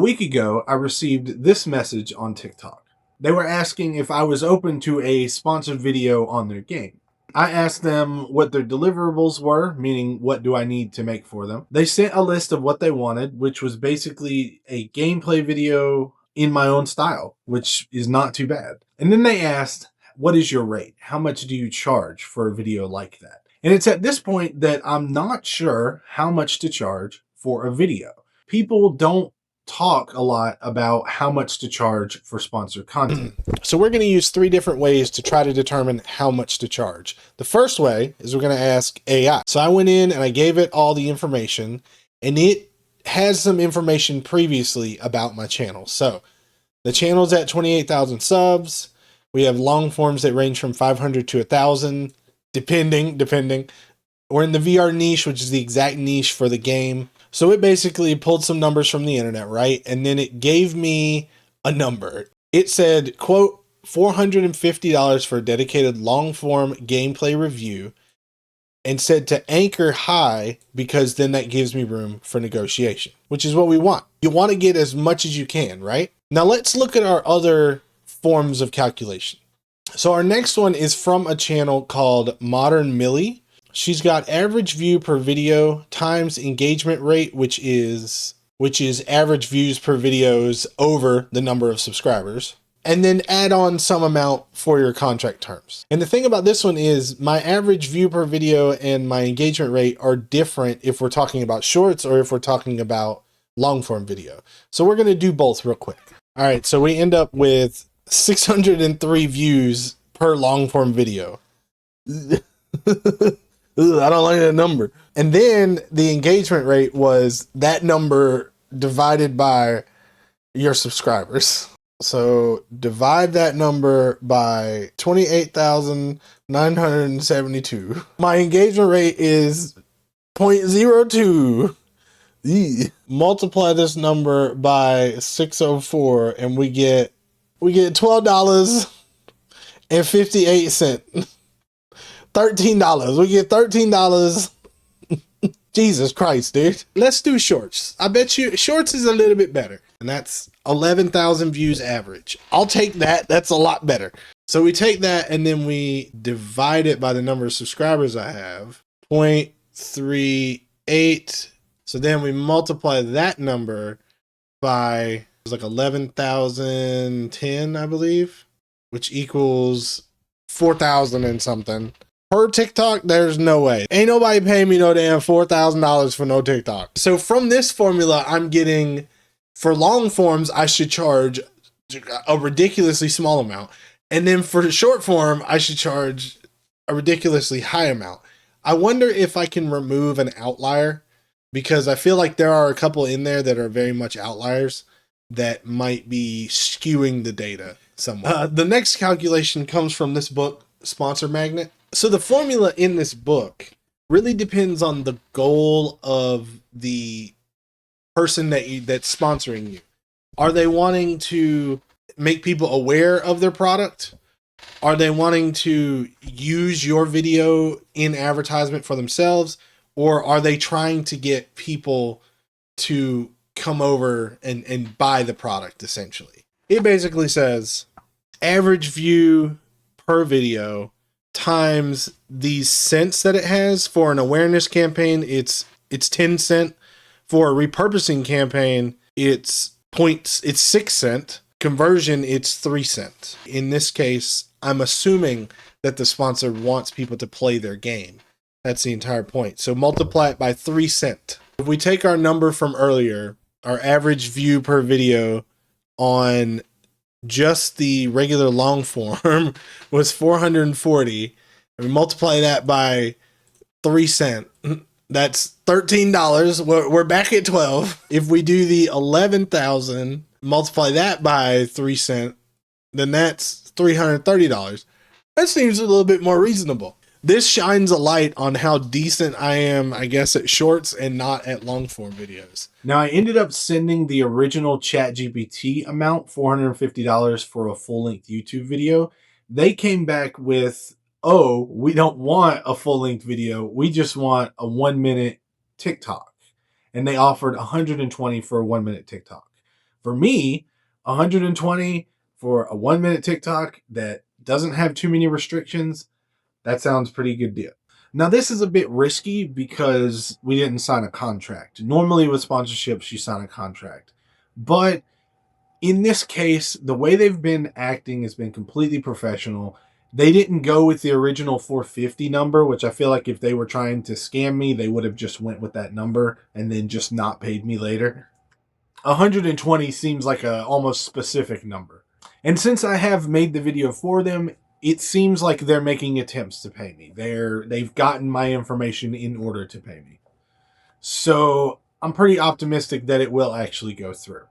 week ago, I received this message on TikTok. They were asking if I was open to a sponsored video on their game. I asked them what their deliverables were, meaning what do I need to make for them. They sent a list of what they wanted, which was basically a gameplay video in my own style, which is not too bad. And then they asked, what is your rate? How much do you charge for a video like that? And it's at this point that I'm not sure how much to charge for a video. People don't talk a lot about how much to charge for sponsored content. So we're going to use 3 different ways to try to determine how much to charge. The first way is we're going to ask AI. So I went in and I gave it all the information, and it has some information previously about my channel. So the channel's at 28,000 subs. We have long forms that range from 500 to 1,000, depending. We're in the VR niche, which is the exact niche for the game. So it basically pulled some numbers from the internet, right? And then it gave me a number. It said, quote, $450 for a dedicated long form gameplay review, and said to anchor high because then that gives me room for negotiation, which is what we want. You want to get as much as you can, right? Now let's look at our other forms of calculation. So our next one is from a channel called Modern Millie. She's got average view per video times engagement rate, which is average views per videos over the number of subscribers, and then add on some amount for your contract terms. And the thing about this one is my average view per video and my engagement rate are different if we're talking about shorts or if we're talking about long form video. So we're going to do both real quick. All right. So we end up with 603 views per long form video. I don't like that number. And then the engagement rate was that number divided by your subscribers. So divide that number by 28,972. My engagement rate is 0.02. Multiply this number by 604 and we get $12.58. $13. We get $13. Jesus Christ, dude. Let's do shorts. I bet you shorts is a little bit better. And that's 11,000 views average. I'll take that. That's a lot better. So we take that and then we divide it by the number of subscribers I have. 0.38. So then we multiply that number by, it was like 11,010, I believe, which equals 4,000 and something. Per TikTok, there's no way. Ain't nobody paying me no damn $4,000 for no TikTok. So from this formula, I'm getting, for long forms, I should charge a ridiculously small amount. And then for short form, I should charge a ridiculously high amount. I wonder if I can remove an outlier, because I feel like there are a couple in there that are very much outliers that might be skewing the data somewhat. The next calculation comes from this book, Sponsor Magnet. So the formula in this book really depends on the goal of the person that's sponsoring you. Are they wanting to make people aware of their product? Are they wanting to use your video in advertisement for themselves? Or are they trying to get people to come over and buy the product, essentially? It basically says average view per video times these cents that it has. For an awareness campaign, it's 10 cent. For a repurposing campaign, it's 6 cent. Conversion, it's 3 cent. In this case, I'm assuming that the sponsor wants people to play their game. That's the entire point. So multiply it by 3 cent. If we take our number from earlier, our average view per video on just the regular long form was 440, and we multiply that by 3 cent. That's $13. We're back at 12. If we do the 11,000, multiply that by 3 cent, then that's $330. That seems a little bit more reasonable. This shines a light on how decent I am, I guess, at shorts and not at long form videos. Now, I ended up sending the original ChatGPT amount, $450 for a full-length YouTube video. They came back with, oh, we don't want a full-length video. We just want a 1-minute TikTok. And they offered $120 for a 1-minute TikTok, For me, 120 for a 1-minute TikTok that doesn't have too many restrictions, that sounds pretty good deal. Now, this is a bit risky because we didn't sign a contract. Normally with sponsorships, you sign a contract. But in this case, the way they've been acting has been completely professional. They didn't go with the original 450 number, which I feel like if they were trying to scam me, they would have just went with that number and then just not paid me later. 120 seems like a almost specific number. And since I have made the video for them, it seems like they're making attempts to pay me. They've gotten my information in order to pay me. So I'm pretty optimistic that it will actually go through.